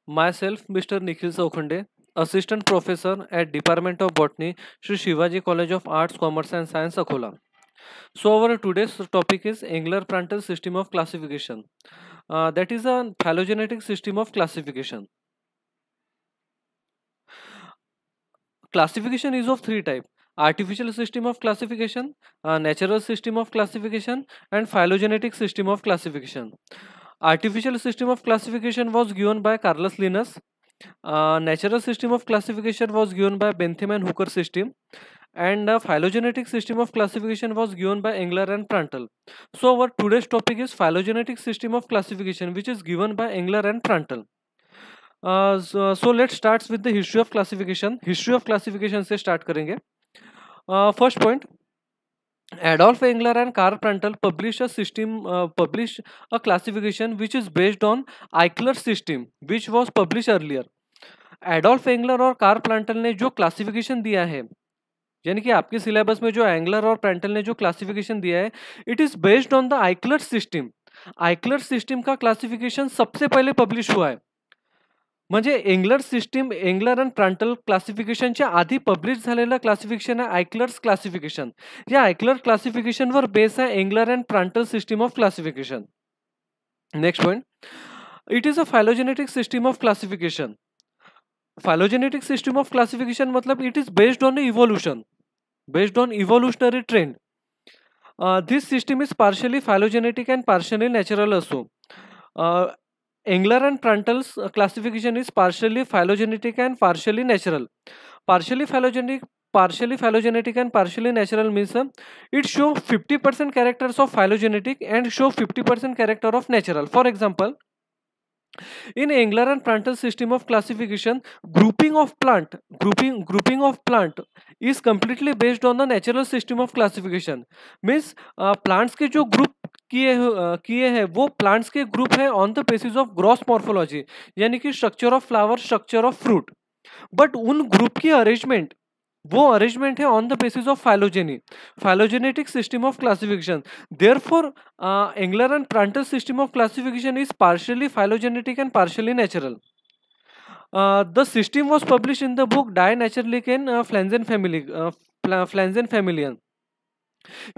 Myself, Mr. Nikhil Saukhande, Assistant Professor at Department of Botany, Sri Shivaji College of Arts, Commerce and Science, Akola. So our today's topic is Engler-Prantl system of classification. That is a phylogenetic system of classification. Classification is of three types: artificial system of classification, natural system of classification, and phylogenetic system of classification. Artificial system of classification was given by Carlos Linus. Natural system of classification was given by Bentham and Hooker system, and phylogenetic system of classification was given by Engler and Prantl. So our today's topic is phylogenetic system of classification, which is given by Engler and Prantl. So let's start with the history of classification. History of classification से start करेंगे. First point, Adolf Engler and Karl Prantl published a classification which is based on Eichler's system, which was published earlier. Adolf Engler और Karl Prantl ने जो classification दिया है, यानी कि आपके सिलेबस में जो एंगलर और प्लांटल ने जो क्लासिफिकेशन दिया है, it is based on the Eichler system. Eichler system का क्लासिफिकेशन सबसे पहिले पब्लिश हुआ आहे. म्हणजे Engler system, Engler and Prantl क्लासिफिकेशनच्या आधी पब्लिश झालेलं क्लासिफिकेशन आहे आयक्लर्स क्लासिफिकेशन. या आयक्लर क्लासिफिकेशनवर बेस आहे Engler and Prantl system of classification. Next point, it is a phylogenetic system of classification. Phylogenetic system of classification मतलब it is based on evolution, based on evolutionary trend. This system is partially phylogenetic and partially natural असो. Engler and Pranttl's classification is partially phylogenetic and partially natural. Partially phylogenetic and partially natural means it show 50% characters of phylogenetic and show 50% character of natural. For example, in Engler and Prantl system of classification, grouping of plant is completely based on the natural system of classification. Means plants के जो group किए हैं वो plants के group है on the basis of gross morphology, यानी कि structure of flower, structure of fruit. But उन ग्रुप की अरेंजमेंट, वो अरेंजमेंट है on the basis of phylogeny, phylogenetic system of classification. Therefore Engler and Prantl system of classification is partially phylogenetic and partially natural. The system was published in the book Die Naturlichen Pflanzenfamilien.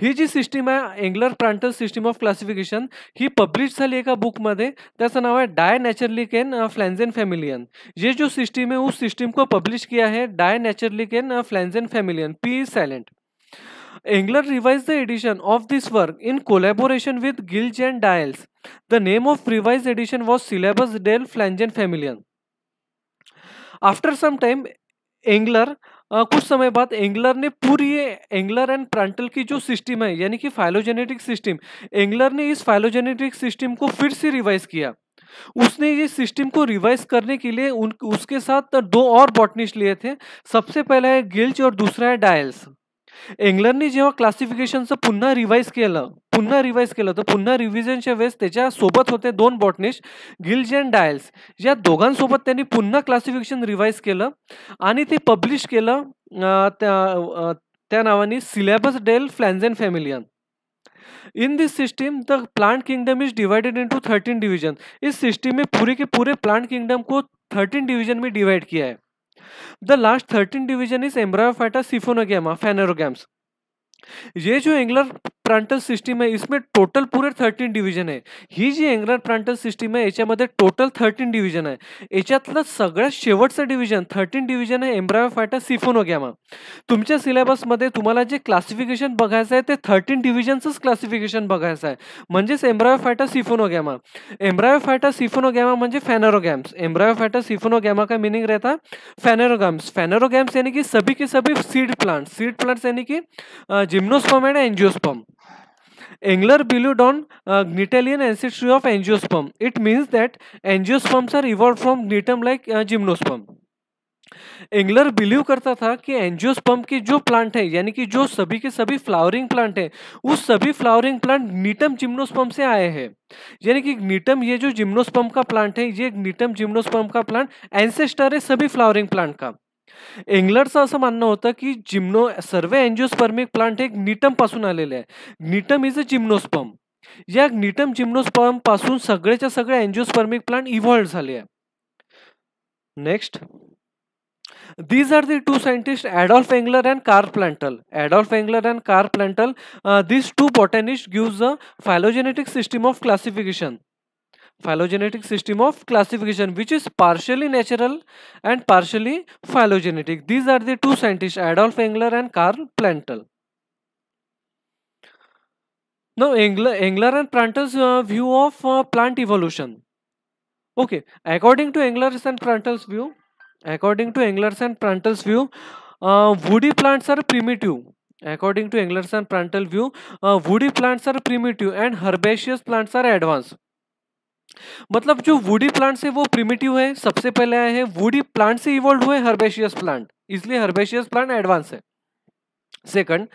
ही जी system आहे Engler Prantl system of classification, ही publish झाली एका बुकमध्ये, त्याचं नाव आहे di नॅचरलिकेन फ्लॅन्झेन फॅमिलियन. ये जो सिस्टम है उस सिस्टम को पब्लिश किया है डाय नॅचरलिकेन फ्लॅन्झेन फॅमिलियन, P is silent. Engler revised the edition of this work in collaboration with Gilge and Diels. The name of revised edition was Syllabus del Flangenfamilian. After some time, Engler कुछ समय बाद एंगलर ने पूरी एंगलर एंड प्रांटल की जो system है, यानी कि फाइलोजेनेटिक सिस्टम, एंगलर ने इस फाइलोजेनेटिक सिस्टम को फिर से रिवाइज किया. उसने ये सिस्टम को रिवाइज करने के लिए उसके साथ दो और बॉटनिस्ट लिए थे. सबसे पहला है गिल्च और दूसरा है डायल्स. एंगलरने जेव्हा क्लासिफिकेशनचं पुन्हा रिवाइज केलं तर पुन्हा रिव्हिजनच्या वेळेस त्याच्या सोबत होते दोन बॉटनिस्ट, गिल्ज अँड डायल्स. या दोघांसोबत त्यांनी पुन्हा क्लासिफिकेशन रिवाइज केलं आणि ते पब्लिश केलं त्या नावाने Syllabus der Pflanzenfamilien. In this system the plant kingdom is divided into 13 division. इस सिस्टम में पूरे के पूरे प्लांट किंगडम को 13 डिवीजन में डिवाइड किया है. The last 13 division is Embryophyta, Siphonogamma, Phanerogams. ये जो एंगलर प्रांटल सिस्टम है इसमें टोटल पूरे 13 डिव्हिजन आहे. ही जी एंगलर प्रांटल सिस्टम आहे याच्यामध्ये टोटल 13 डिव्हिजन आहे. याच्यातलं सगळ्यात शेवटचं डिव्हिजन 13 डिव्हिजन आहे एम्ब्रायोफायटा सिफोनोगॅमा. तुमच्या सिलेबसमध्ये तुम्हाला जे क्लासिफिकेशन बघायचं आहे ते 13 डिव्हिजनचंच क्लासिफिकेशन बघायचं आहे, म्हणजेच एम्ब्रायोफायटा सिफोनोगॅमा. एम्ब्रायोफायटा सिफोनोगॅमा म्हणजे फॅनेरोगॅम्स. एम्ब्रायोफायटा सिफोनोगॅमा का मीनिंग रहता फॅनेरोगॅम्स. फॅनेरोगॅम्स यानी कि सभी के सभी सीड प्लांट्स यानी कि gymnosperm and angiosperm. Engler believed on Gnitalian ancestry of angiosperm. It means that angiosperms are evolved from Gnitum like gymnosperm. Engler believe करता था कि एंजियोस्पर्म की जो प्लांट है, यानी कि जो सभी के सभी फ्लावरिंग प्लांट है, उस सभी फ्लावरिंग प्लांट ग्निटम जिम्नोस्पर्म से आए हैं. यानी कि ग्निटम, ये जो जिम्नोस्पर्म का प्लांट है, ये ग्निटम जिम्नोस्पर्म का प्लांट एंसेस्टर है सभी फ्लावरिंग प्लांट का. एंगलरचं असं म्हणणं होतं की सर्व एंजियोस्पर्मिक प्लांट हे ग्निटम पासून आलेले आहे. ग्निटम इज अ जिम्नोस्पर्म. या ग्निटम जिम्नोस्पर्म पासून सगळेच्या सगळे एंजियोस्पर्मिक प्लांट इव्हॉल्व झाले आहे. Next, these are the two scientists, Adolf Engler and Karl Plantel. Adolf Engler and Karl Plantel, these two botanists gives a phylogenetic system of classification. Phylogenetic system of classification which is partially natural and partially phylogenetic. These are the two scientists, Adolf Engler and Karl Plantel. Now, Engler and Plantel's view of plant evolution. Okay, according to Engler's and Plantel's view, woody plants are primitive. According to Engler's and Plantel view, woody plants are primitive and herbaceous plants are advanced. मतलब जो woody plants है वो primitive है, सबसे पहले आए हैं, woody plant से इवॉल्व हुए हर्बेशियस प्लांट, इसलिए हर्बेशियस प्लांट एडवांस है. Second,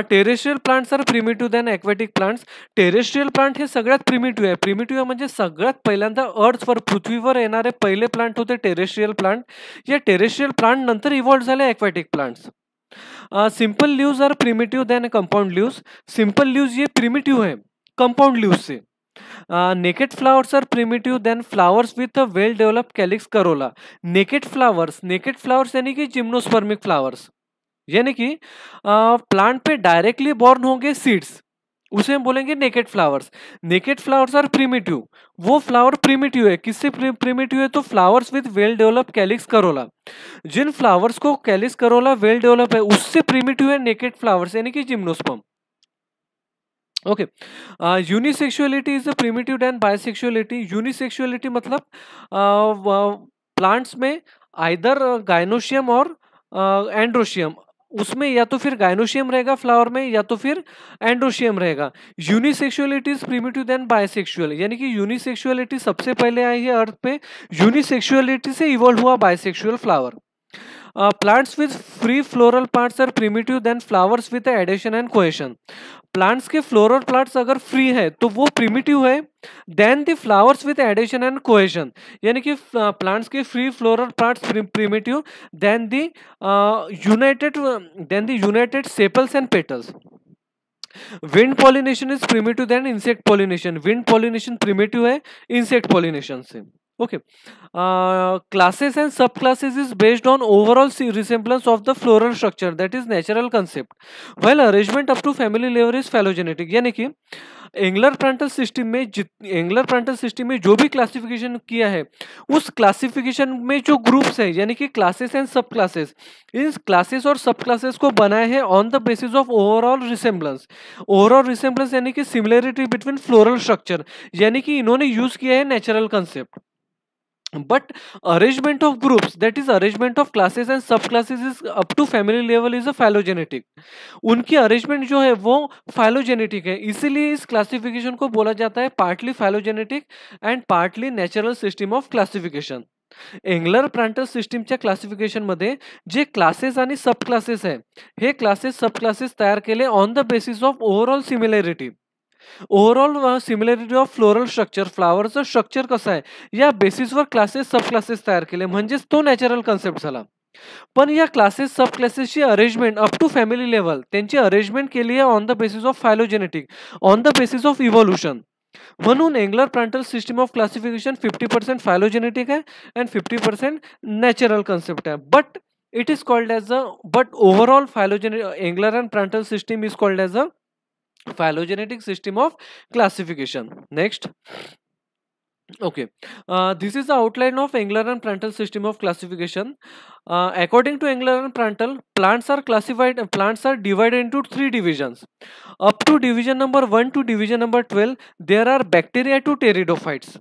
terrestrial plants are primitive than aquatic plants. Terrestrial plant हे सगळ्यात प्रिमिटिव्ह आहे. प्रिमिटिव्ह म्हणजे सगळ्यात पहिल्यांदा अर्थवर, पृथ्वीवर येणारे पहिले प्लांट होते टेरेस्ट्रियल प्लांट. या टेरेस्ट्रियल प्लांट नंतर इव्हॉल्व झाले aquatic plants. Simple leaves are primitive than compound leaves. Simple leaves ये प्रिमिटिव्ह है कंपाउंड लीव्स से. Naked flowers are primitive than flowers with a well developed calyx corolla. Naked flowers यानी कि जिम्नोस्पर्मिक flowers, यानी कि plant पे directly born होंगे seeds, उसे हम बोलेंगे naked flowers. Naked flowers are primitive. वो फ्लावर प्रिमिटिव है. किससे प्रिमिटिव है? तो flowers with well developed calyx corolla. जिन फ्लावर्स को कैलिक्स करोला वेल डेवलप है उससे प्रिमिटिव है नेकेड फ्लावर्स यानी कि gymnosperm. Okay, unisexuality is a primitive then bisexuality. Unisexuality मतलब प्लांट्स में आइदर गाइनोशियम और एंड्रोशियम, उसमें या तो फिर गाइनोशियम रहेगा फ्लावर में या तो फिर एंड्रोशियम रहेगा. Unisexuality is primitive than bisexual, यानी कि यूनिसेक्सुअलिटी सबसे पहले आई है अर्थ पे. यूनिसेक्सुअलिटी से इवॉल्व हुआ bisexual flower. Plants with free floral parts are primitive than flowers with adhesion and cohesion. Plants के फ्लोरल पार्ट्स अगर फ्री है तो वो प्रिमिटिव है than the flowers with adhesion and cohesion, यानी कि प्लांट्स के free floral parts primitive than the united sepals and petals. Wind pollination is primitive than insect pollination. Wind pollination primitive है insect pollination से. Okay, classes and subclasses is based on overall resemblance of the floral structure, that is natural concept, while arrangement up to family level is phylogenetic. यानी कि angler plantar system में जो भी classification किया है उस classification में जो ग्रुप्स है यानी कि क्लासेस एंड सब क्लासेस, इन क्लासेस और सब क्लासेस को बनाए हैं on the basis of overall resemblance. Overall resemblance यानी कि सिमिलरिटी बिटवीन फ्लोरल स्ट्रक्चर, यानी कि इन्होंने यूज किया है natural concept. But arrangement of groups, that is arrangement of classes and subclasses is up to family level is a phylogenetic. उनकी arrangement जो है वो phylogenetic है, इसीलिए इस क्लासिफिकेशन को बोला जाता है partly phylogenetic and partly natural system of classification. Engler Prantl सिस्टीमच्या क्लासिफिकेशन मध्ये जे क्लासेस आणि सब क्लासेस आहे हे क्लासेस सब क्लासेस तयार केले on the basis of overall similarity. Overall similarity of floral structure, फ्लावरचं स्ट्रक्चर कसं आहे या बेसिसवर क्लासेस सब क्लासेस तयार केले, म्हणजेच तो नॅचरल कन्सेप्ट झाला. पण या क्लासेस सब क्लासेसची arrangement up to family level त्यांची अरेंजमेंट केली आहे on the basis of phylogenetic, on the basis of evolution. म्हणून Engler Prantl system of classification 50% phylogenetic आहे अँड 50% नॅचरल कन्सेप्ट आहे. But it is called as a overall phylogenetic Engler and Prantl system is called as a phylogenetic system of classification. Next, okay, this is the outline of Engler and Prantl system of classification. According to Engler and Prantl, plants are divided into 3 divisions. Up to division number 1 to division number 12 there are bacteria to pteridophytes.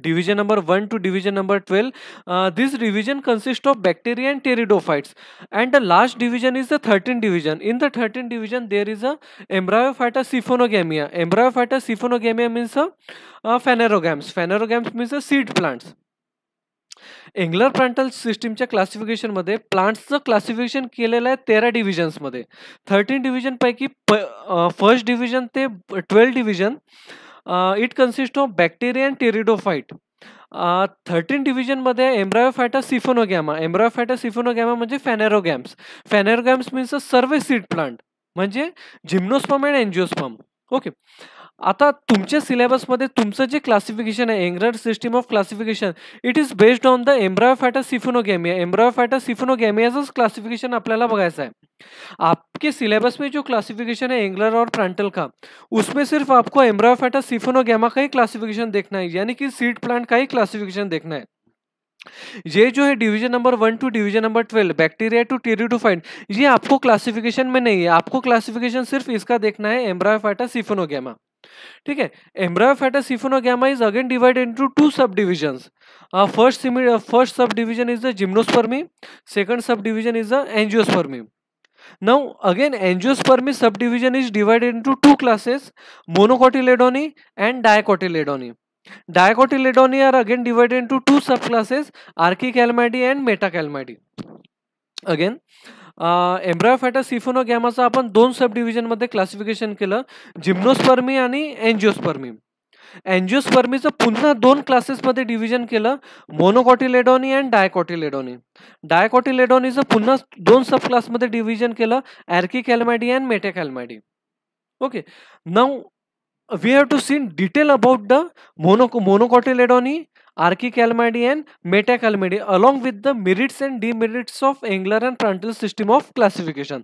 Division number 1 to division number 12, this division consists of bacteria and pteridophytes, and the last division is the 13th division. In the 13th division there is a embryophyta siphonogamia. Embryophyta siphonogamia means phanerogams. Phanerogams means seed plants. Engler Prantl सिस्टीमच्या classification मध्ये प्लांट्सचं classification केलेलं आहे 13 divisions मध्ये. 13 division पैकी first division ते 12 division it consist of bacteria and pteridophyte. 13 division मध्ये Embryophyta Siphonogama. Embryophyta Siphonogama म्हणजे फॅनेरोगॅम्स. फॅनेरोगॅम्स मीन्स सर्व सीड प्लांट म्हणजे जिम्नोस्पर्म अँड एंजिओस्पर्म. ओके, आता तुमच्या सिलेबसमध्ये तुमचं जे क्लासिफिकेशन आहे, Engler system of classification, it is based on the Embryophyta Siphonogamia. Embryophyta सिफोनोगैमियाचंच क्लासिफिकेशन आपल्याला बघायचं है. आपके सिलेबस में जो क्लासिफिकेशन है एंग्लर और प्रांटल का, उसमें सिर्फ आपको एम्ब्रायोफाइटा सिफोनोगैमा का ही क्लासिफिकेशन देखना है, यानी कि सीड प्लांट का ही क्लासिफिकेशन देखना है. ये जो है division number 1 to division number 12, bacteria to pteridophyte, ये आपको क्लासिफिकेशन में नहीं है. आपको क्लासिफिकेशन सिर्फ इसका देखना है, एम्ब्रायोफाइटा सिफोनोगैमा. ठीक है. Embryophyta Siphonogama is again divided into two sub divisions. First sub division is the Gymnospermae, second sub division is the Angiospermae. Now again angiospermy subdivision is divided into two classes, monocotyledony and dicotyledony. Dicotyledony are again divided into two subclasses, archicalmady and metacalmady. Again एम्ब्रायोफाइटा सिफोनोगॅमाचं आपण दोन सब division मध्ये classification केलं, gymnospermae आणि angiospermae. एंजियोस्पर्मीचं पुन्हा दोन क्लासेसमध्ये division केलं, मोनोकॉटिलेडोनी and डायकॉटिलेडोनी. डायकॉटिलेडोनीचं पुन्हा दोन सब क्लासमध्ये डिव्हिजन केलं, Archichlamydeae and Metachlamydeae. Okay. Now we have to see detail about the Monocotyledoneae, archicalmady and metacalmady along with the merits and demerits of Engler and Prandtl system of classification.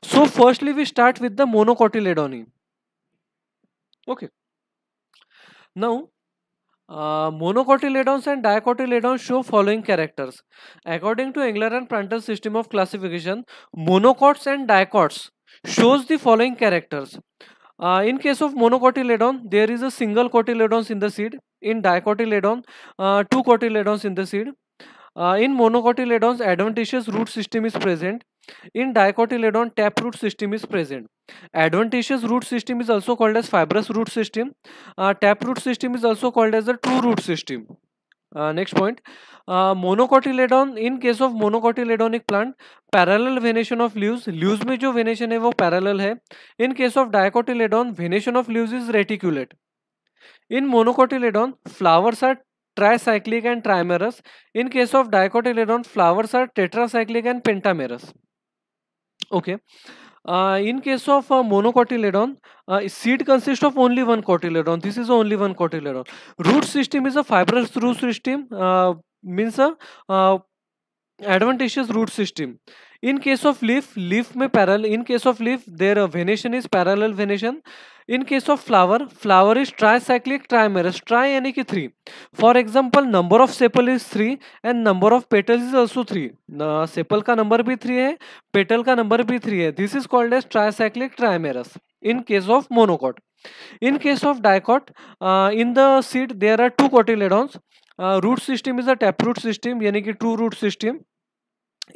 So firstly we start with the monocotyledony. Okay. Now monocotyledons and dicotyledons show following characters. According to Engler and Prandtl system of classification, monocots and dicots shows the following characters. In case of monocotyledon, there is a single cotyledons in the seed. In dicotyledon, two cotyledons in the seed. In monocotyledons, adventitious root system is present. In dicotyledon, taproot system is present. Adventitious root system is also called as fibrous root system. Taproot system is also called as the true root system. Next point, monocotyledon, in case of monocotyledonic plant, parallel venation of leaves, leaves में जो venation है वो parallel है. In case of dicotyledon, venation of leaves is reticulate. In monocotyledon, flowers are tricyclic and trimerous. In case of dicotyledon, flowers are tetracyclic and pentamerous. Okay. In case of monocotyledon, seed consists of only one cotyledon. This is only one cotyledon. Root system is a fibrous root system, means a adventitious root system. In case of leaf, leaf में parallel. In case of leaf, their venation is parallel venation. In case of flower, flower is tricyclic trimerous. Tri यानी कि 3. For example, number of sepal is 3 and number of petals is also 3. Sepal का number भी 3 है, petal का number भी 3 है. This is called as tricyclic trimerous. In case of monocot. In case of dicot, in the seed there are two cotyledons. Root system is a taproot system यानी कि true root system.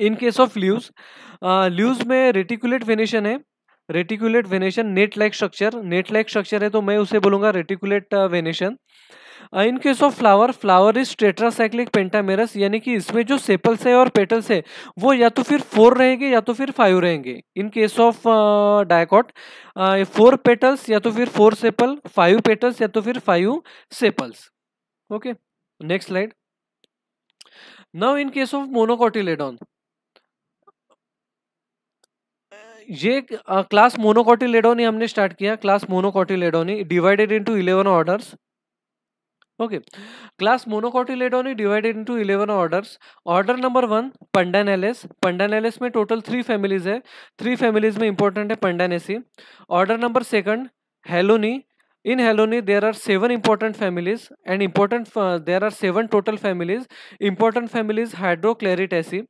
In case of leaves, leaves में reticulate venation है. Reticulate venation net like structure, net like structure है तो मैं उसे बोलूंगा reticulate venation. In case of flower, flower is tetracyclic pentamerous, यानी कि इसमें जो सेपल्स है और पेटल्स है वो या तो फिर 4 रहेंगे या तो फिर 5 रहेंगे. इन केस ऑफ डायकॉट, 4 पेटल्स या तो फिर 4 सेपल, 5 पेटल्स या तो फिर 5 sepals. Okay. Next slide. Now in case of monocotyledon, ये क्लास मोनोकोटिलेडोनी हमने स्टार्ट किया. Class Monocotyledoneae divided into 11 orders. Okay. Class Monocotyledoneae divided into 11 orders. Order number 1 Pandanales. Pandanales में टोटल 3 फैमिलीज है. 3 families में important है Pandanaceae. Order number 2 Helobiae. In Heloni there are 7 important families and there are 7 total families. Important families Hydrocleritaceae.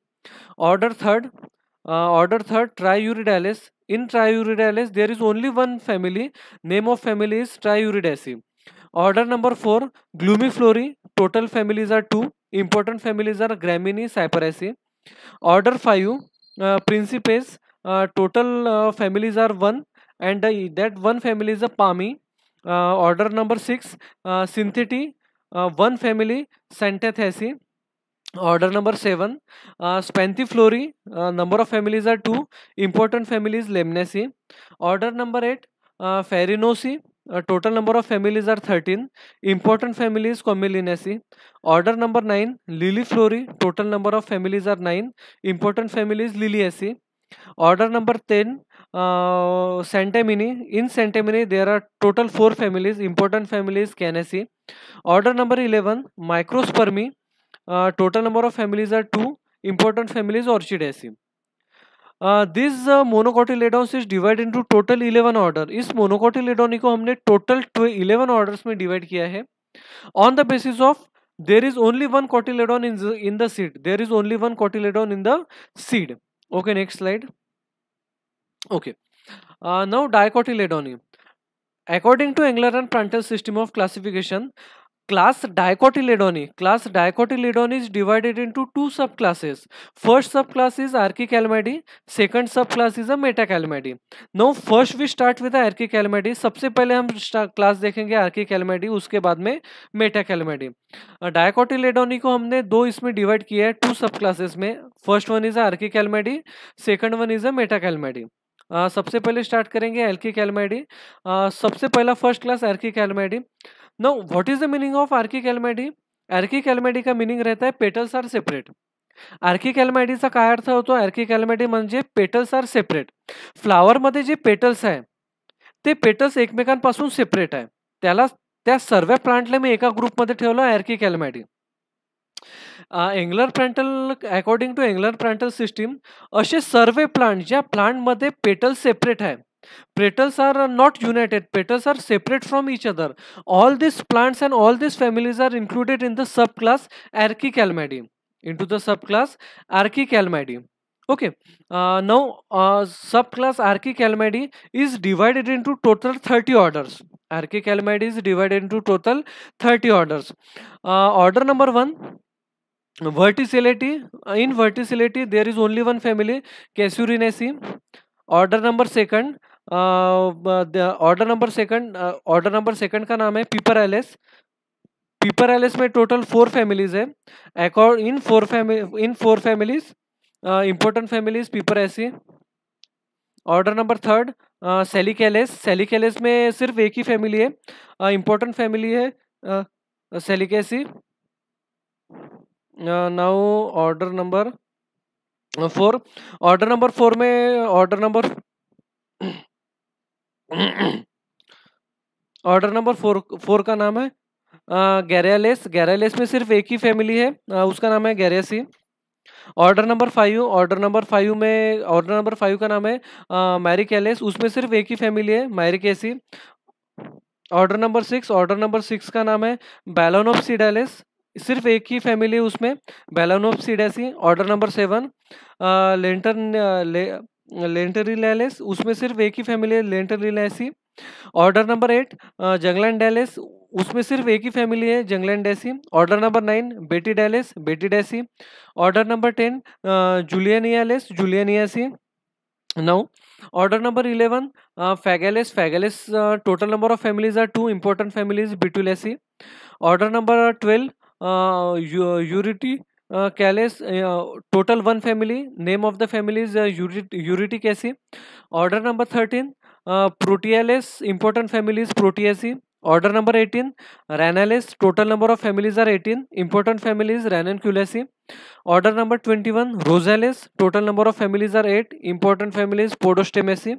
Order 3 Triuridalis. In Triuridalis there is only one family. Name of family is Triuridaceae. Order number 4 Glumiflori. Total families are 2. Important families are Gramineae, Cyperaceae. Order 5 Principes. Total families are 1 and that one family is a Palmae. Order number 6 Syntheti. One family Xanthothaceae. Order number 7 Spanthiflori. Number of families are 2. Important family is Lemnaceae. Order number 8 Farinaceae. Total number of families are 13. Important family is Commelinaceae. Order number 9 Liliflori. Total number of families are 9. Important family is Liliaceae. Order number 10, Centemini. In Centemini, there are total 4 families, important families, Canaceae. Order number 11, Microspermi. Total number of families are 2, important families, Orchidaceae. This monocotyledons is divided into total 11 order. इस monocotyledon को हमने total 11 orders में divide किया है on the basis of there is only one cotyledon in the seed. There is only one cotyledon in the seed. Okay, next slide. Okay. Now dicotyledon. According to Engler and Pruntle system of classification, class dicotyledon is divided into two subclasses. First subclass is Archicalmady, second subclass is a Metacalmady. Now first we start with the Archicalmady. सबसे पहले हम class देखेंगे Archicalmady, उसके बाद में Metacalmady. Dicotyledon को हमने दो इसमें डिवाइड किया है टू सब क्लासेस में. First one is Archicalmady, second one is a Metacalmady. सबसे पहले स्टार्ट करेंगे Archicalmady. सबसे पहला first class Archicalmady. Now what is the meaning of Archicalmady? Archicalmady का मीनिंग रहता है पेटल्स आर सेपरेट. Archicalmadyचा काय अर्थ होतो? Archicalmady म्हणजे पेटल्स आर सेपरेट. फ्लावरमध्ये जे पेटल्स आहे ते पेटल्स एकमेकांपासून सेपरेट आहे. त्याला त्या सर्व प्लांटला मी एका ग्रुपमध्ये ठेवलं Archicalmady. Engler Prantl according to Engler Prantl system असे सर्व प्लांट ज्या प्लांटमध्ये पेटल्स सेपरेट आहे. Petals are not united. Petals are separate from each other. All these plants and all these families are included in the subclass Archicalmady. Into the subclass Archicalmady. Okay. Now subclass Archicalmady is divided into total 30 orders. Archicalmady is divided into total 30 orders. Order number 1. Verticillity. In verticillity there is only one family, Caesurinaceae. Order number second. Order number second का नाम है पिपरएलिस. पिपरएलिस में total 4 families है. In four families important families Piperaceae. Order number third Salicales. Salicales में सिर्फ एक ही family है, इंपॉर्टेंट फैमिली है Salicaceae. Now order number 4. Order number 4 में ऑर्डर नंबर 4 का नाम है गैरियालेस. गैरियालेस में सिर्फ एक ही फैमिली है, उसका नाम है गैरियासी. ऑर्डर नंबर 5 का नाम है मैरिकेलेस. उसमें सिर्फ एक ही फैमिली है, मैरिकेसी. ऑर्डर नंबर 6 का नाम है बैलोनोप्सिडालेस. सिर्फ एक ही फैमिली है उसमें, बैलोनोप्सिडासी. Order number 7 लेंटरिलैलिस. उसमें सिर्फ एक ही फैमिली है, लेंटरिलैसी. Order number 8 जंगलैंडेलिस. उसमें सिर्फ एक ही फैमिली है, Juglandaceae. Order number 9 Batidales, Batidaceae. Order number 10 Julianiales, Julianiaceae. Now order number 11 Fagales. Fagales total number of families are 2, important families Betulaceae. Order number 12 यूरिटी Calis, total 1 family. Name of the family is Euryticaceae. Order number 13 Proteales. Important family is Proteaceae. Order number 18 Ranalis. Total number of families are 18. Important family is Ranunculaceae. Order number 21 Rosalis. Total number of families are 8. Important family is Podostemaceae.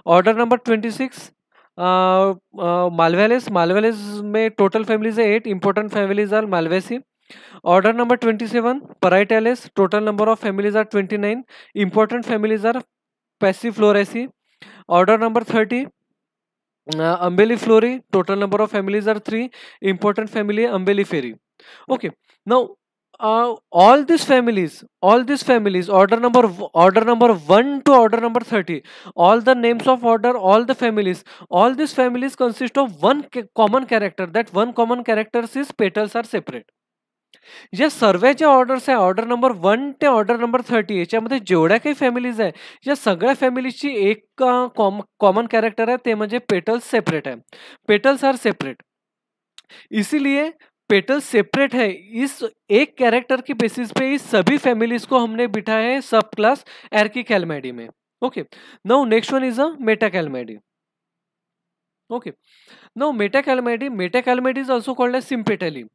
Order number 26 Malvalis. Malvalis में total families है 8. Important families are Malvaceae. Order number 27 Paritalis. Total number of families are 29. Important families are Passifloraceae. Order number 30 Umbelliflori. Total number of families are 3. Important family Umbelliferi. Okay. Now all these families, order number 1 to order number 30, all the names of order, all the families, all these families consist of one common character. That one common character is petals are separate. या सर्वेच्या orders आहे order number 1 ते order number 30 याच्यामध्ये जेवढ्या काही families आहे या सगळ्या फॅमिलीची एक कॉमन कैरेक्टर है, ते म्हणजे पेटल्स सेपरेट है. पेटल्स आर सेपरेट, इसीलिए पेटल्स सेपरेट है. इस एक कैरेक्टर की बेसिस पे इस सभी फैमिलीज को हमने बिठाया है सब क्लास एर्किकैलमैडी में. Okay, now next one is a Metachlamydeae. Okay, now metacalmady is also called as sympetally.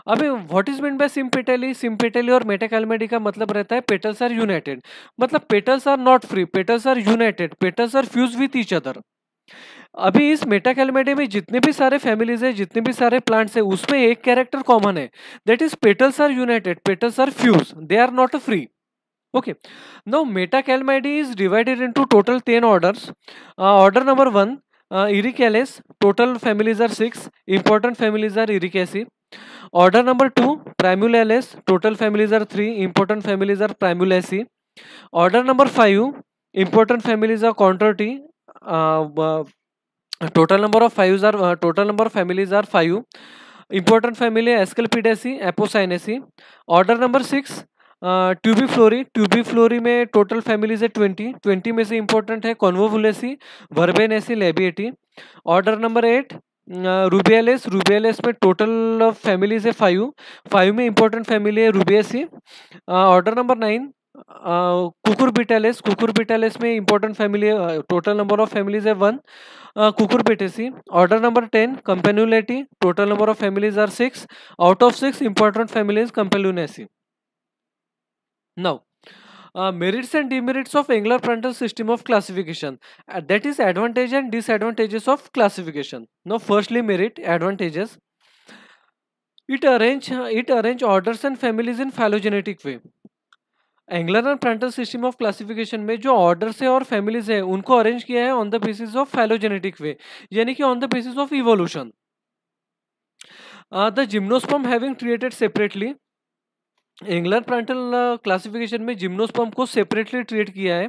अभी what is mean by sympetaly, sympetaly और मेटाकैलमेडी का मतलब रहता है पेटल्स आर यूनाइटेड, मतलब petals are not free, petals are united, petals are fused with each other. अभी इस मेटाकैलमेडी में जितने भी सारे फैमिलीज है, जितने भी सारे प्लांट्स है, उसमें एक कैरेक्टर कॉमन है, that is petals are united, petals are fused, they are not free. Okay. Now Metacalmady is divided into total 10 orders. Order number 1, Ericales. Total families are 6. Important families are Ericaceae. Order number 2, Primulales. Total families are 3. Important families are Primulaceae. Order number 5, important families are Chondroti. Total number of families are 5. Important family Asclepidaceae, Apocynaceae. Order number 6, ट्यूबीफ्लोरी, ट्यूबीफ्लोरी में total families है 20 में से important है कॉन्वोवुलेसी, वर्बेनेसी, Labiatae. Order number 8, रूबियलेस, रूबियलेस में total families है 5 में important family है रूबियसी। Order number 9, Cucurbitales, Cucurbitales में इंपॉर्टेंट फैमिली है, टोटल नंबर ऑफ फैमिलीज है 1, Cucurbitaceae. Order number 10, Campanulatae, total number of families are 6, out of 6 important families Campanulaceae. Now, merits and demerits of Engler-Prantl system of classification. That is advantages and disadvantages of classification. Now, firstly, merit, advantages. It arrange orders and families in phylogenetic way. Engler and Prantl system of classification में जो orders है और families है उनको arrange किया है on the basis of phylogenetic way, यानी कि on the basis of evolution. The gymnosperm having created separately, Engler Prantl classification में जिम्नोस्पर्म को सेपरेटली ट्रीट किया है।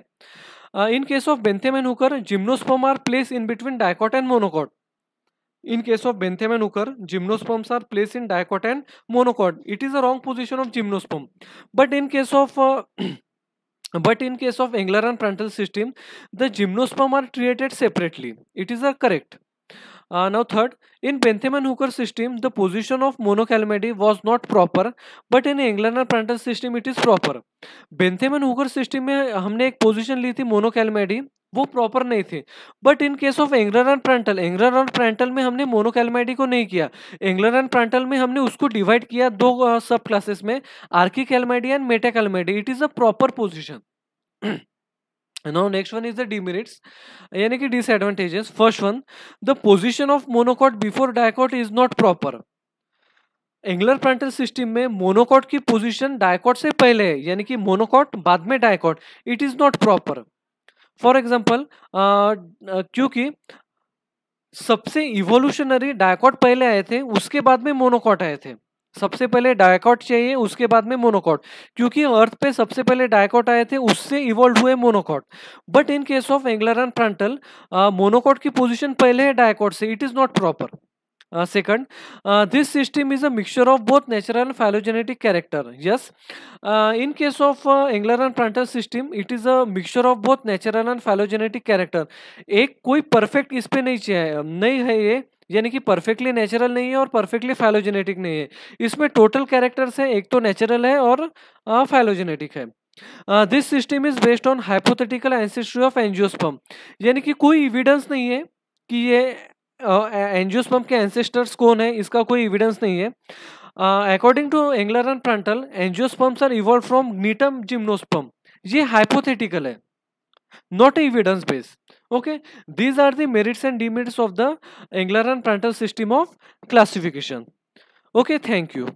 In case of Bentham and Hooker, gymnosperm are place in between dicot and monocot. In case of Bentham and Hooker, gymnosperms are placed in dicot and monocot. It is a wrong position of gymnosperm. But in case of Engler and Prantl system, the gymnosperm are treated separately. It is a correct. Now third, in Bentham and Hooker system, the position of monocalmady was not proper, but in Engler and Prantl system it is proper. Bentham and Hooker system में हमने एक position ली थी monocalmady, वो proper नहीं थे, but in case of Engler and Prantl, Engler और Prantl में हमने मोनोकैलमैडी को नहीं किया, एंगलर एंड प्रेंटल में हमने उसको डिवाइड किया दो सब क्लासेस में, Archichlamydeae and Metachlamydeae. It is a proper position. Now next one is the demerits, यानी कि disadvantages. First one, the position of monocot before dicot is not proper. Engler Prantl system में monocot की position dicot से पहले है, यानी कि monocot बाद में dicot, it is not proper. For example, क्योंकि सबसे इवोल्यूशनरी डायकॉट पहले आए थे, उसके बाद में मोनोकॉट आए थे। सबसे पहले डायकॉट चाहिए, उसके बाद में मोनोकॉट, क्योंकि अर्थ पे सबसे पहले डायकॉट आए थे, उससे इवॉल्व हुए monocot. But in case of Engler and Prantl, monocot की पोजीशन पहले है डायकॉट से, it is not proper. Second, this system is a mixture of both natural and phylogenetic character. Yes, in case of Engler and Prantl system, it is a mixture of both natural and phylogenetic character. एक कोई perfect इस पे नहीं है ये, यानी कि perfectly natural नहीं है और परफेक्टली फाइलोजेनेटिक नहीं है। इसमें टोटल कैरेक्टर्स है, एक तो नेचुरल है और फाइलोजेनेटिक है। This system is based on hypothetical ancestry of angiosperm, यानी कि कोई एविडेंस नहीं है कि ये एंजियोस्पर्म के एंसेस्टर्स कौन है, इसका कोई एविडेंस नहीं है। According to Engler and Prantl, angiosperms are evolve from Gnetum gymnosperm. ये हाइपोथेटिकल है, not evidence based. Okay, these are the merits and demerits of the Engler and Prantl system of classification. Okay, thank you.